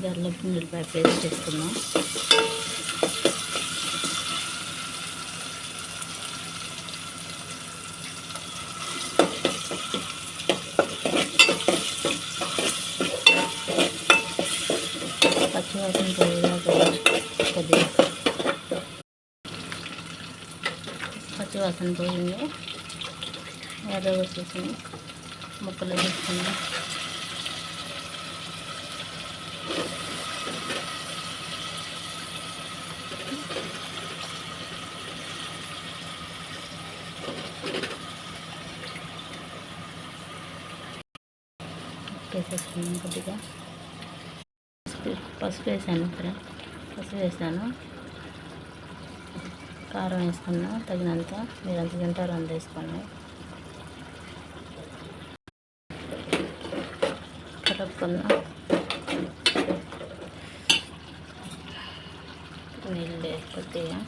గర్లకి ఉల్లిపాయ పేస్ట్ చేసుకుందాం. పచ్చివాసన పోయేదాకా కొద్దిగా పచ్చివాసన పోయింది. ఎర్రగా వచ్చేసి ముక్కలు వేసుకుందాం. వేసేసుకున్నాం. కొద్దిగా పసుపు వేసాను. ఇక్కడ పసుపు వేసాను. కారం వేసుకున్నా తగినంత, మీరు ఎంత తింటారో అంత వేసుకోండి. కలుపుకుందాం. నీళ్ళు కొద్దిగా